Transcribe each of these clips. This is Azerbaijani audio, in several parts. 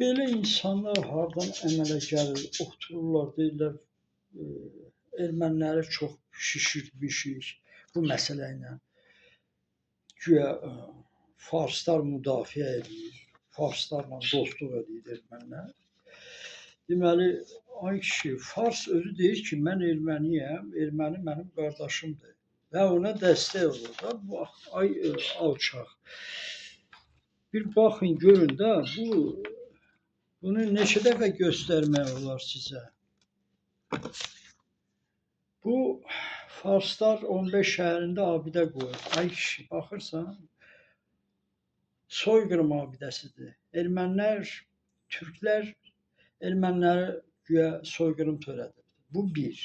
Belə insanlar hardan əmələ gəlir, otururlar, deyirlər, erməniləri çox şişirtmişik bu məsələ ilə. Güya farslar müdafiə edir, farslarla dostluq edir ermənilər. Deməli, ay kişi, fars özü deyir ki, mən erməniyəm, erməni mənim qardaşımdır və ona dəstək olur da, bu ay alçaq. Bir baxın, görün də, bunu neçə dəfə göstərmək olar sizə. Bu farslar 15 şəhərində abidə qoyur. Ay kişi, baxırsan, soyqırım abidəsidir. Ermənilər, türklər erməniləri güya soyqırım törədir. Bu bir.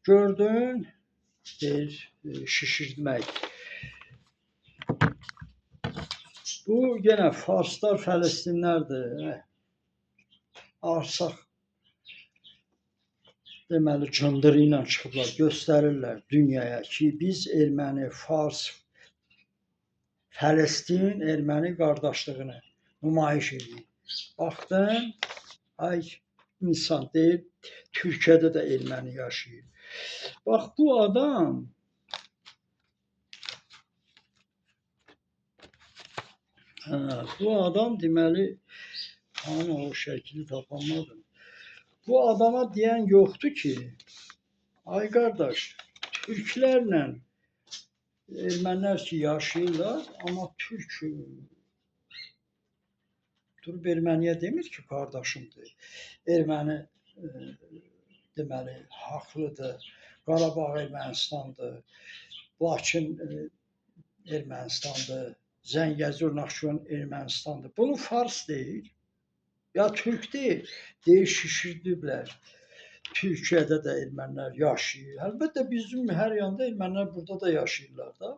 Gördün, deyir, şişirtmək. Bu yenə farslar, fələstinlərdir. Arsaq deməli cındırı ilə çıxıblar, göstərirlər dünyaya ki, biz erməni, fars, Fələstin, erməni qardaşlığını nümayiş edir. Baxdın, ay insan deyir, Türkiyədə də erməni yaşayır. Bax, bu adam deməli, hani o şəkili tapamadım. Bu adama deyən yoxdur ki, ay qardaş, türklərlə ermənilər ki yaşayırlar, amma türk durub erməniyə demir ki, qardaşımdır. Erməni deməli haqlıdır. Qarabağ Ermənistandır. Laçın Ermənistandır. Zəngəzur, Naxçıvan Ermənistandır. Bunu fars deyil. Ya türk deyil. Deyir şişirdiblər. Türkiyədə də ermənilər yaşayır. Əlbəttə bizim hər yanda ermənilər burada da yaşayırlar da.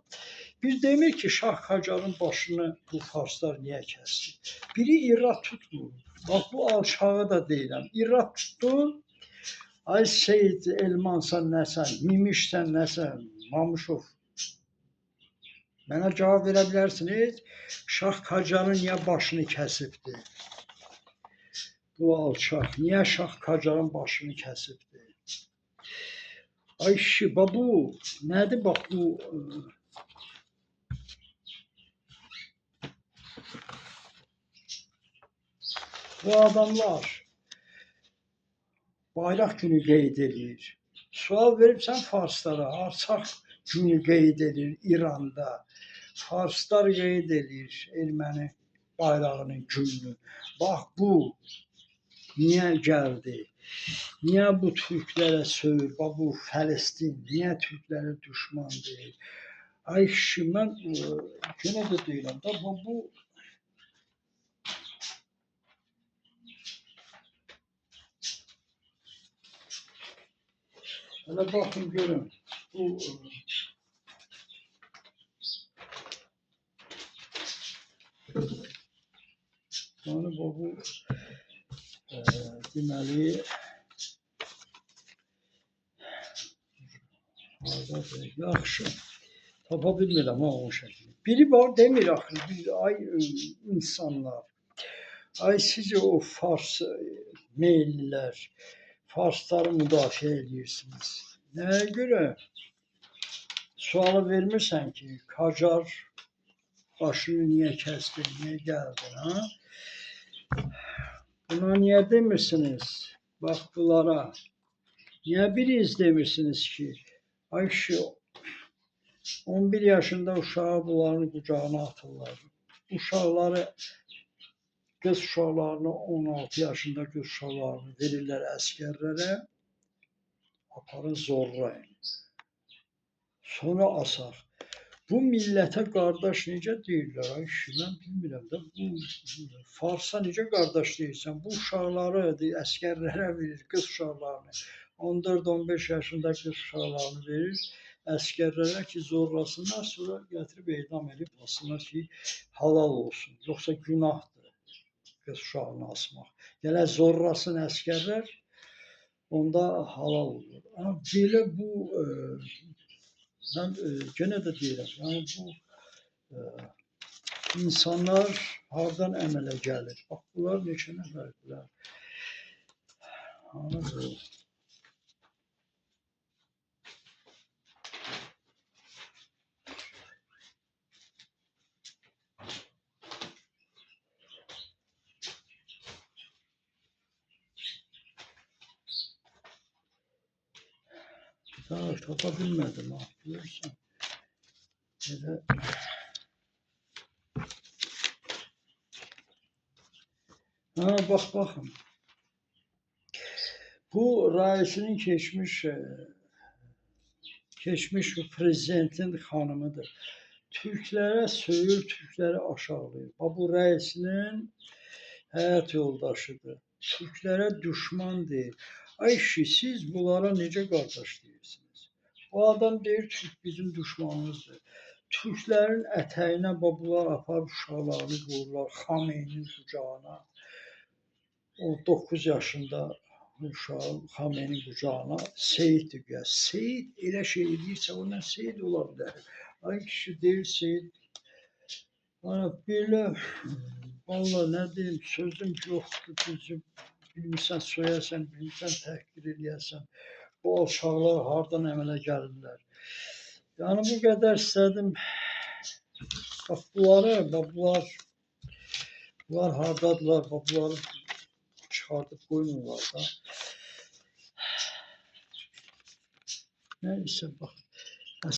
Bir demir ki, Şah Qacarın başını bu farslar niyə kəsdi? Biri irad tutmur. Bax, bu alçağı da deyirəm. İrad tutdu. Ay Seyid Elmansan nəsən, Mimişsən nəsən, Mamışov. Mənə cavab verə bilərsiniz. Şah Qacarın niyə başını kəsibdi? Bu alçaq niyə Şah Qacarın başını kəsibdi? Ay kişi, bu nədir bax bu? Bu adamlar bayraq günü qeyd edir. Sual veribsən farslara, alçaq günü qeyd edir İranda. Farslar qeyd edir erməni bayrağının gününü. Bax bu niyə gəldi? Niyə bu türklərə söyür? Bax bu Fələstin niyə türklərə düşmandır? Ay kişi, mən yenə də deyirəm da, bu hələ baxın görün. Bu yəni bu deməli yaxşı tapa bilmirəm o şəkildə. Biri var demir axı, ay insanlar. Ay siz o fars meylilər, farsları müdafiə edirsiniz. Nəyə görə sualı vermirsən ki, Qacar başını niyə kəsdi, niyə gəldi, ha? Buna niyə demirsiniz? Bax bunlara. Niyə biriniz demirsiniz ki, ay kişi 11 yaşında uşağı bunların qucağına atırlar. Uşaqları, qız uşaqlarını 16 yaşında qız uşaqlarını verirlər əskərlərə, aparın zorlayın. Sonra asaq. Bu millətə qardaş necə deyirlər? Ay kişi, mən bilmirəm də, bu farsa necə qardaş deyirsən? Bu uşaqları əskərlərə verir, qız uşaqlarını. 14-15 yaşında qız uşaqlarını verir əskərlərə ki, zorlasınlar, sonra gətirib edam edib basınlar ki, halal olsun. Yoxsa günahdır qız uşağını asmaq. Gələ zorlasın əskərlər, onda halal olur. Amma belə bu, mən yenə də deyirəm, yəni bu İnsanlar hardan əmələ gəlir? Bax, bunlar neçə nəfərdilər? Hanı bu? Tapa bilmədim ha, görürsən. Elə... Ha, baxın. Bu Raisinin keçmiş bu prezidentin xanımıdır. Türklərə söyür, Türkləri aşağılayır. Bu Raisinin həyat yoldaşıdır. Türklərə düşman deyir. Ay kişi, siz bunlara necə qardaş deyirsiniz? Bu adam deyir, Türk bizim düşmanımızdır. Türklərin ətəyinə bunlar aparıb uşaqlarını qoyurlar Xameynin qucağına. O 9 yaşında uşağı Xameynin qucağına Seyid deyir. Seyid elə şey edirsə, ondan Seyid ola bilər. Ay kişi deyir, Seyid. Belə, vallahi nə deyim, sözüm yoxdur, düzüm. Bilmirsən söyəsən, bilmirsən təhqir eləyəsən. Bu uşaqlar hardan əmələ gəlirlər? Yəni bu qədər istədim. Bax bunlar hardadılar, bunları çıxardıb qoymurlar da. Neyse bak.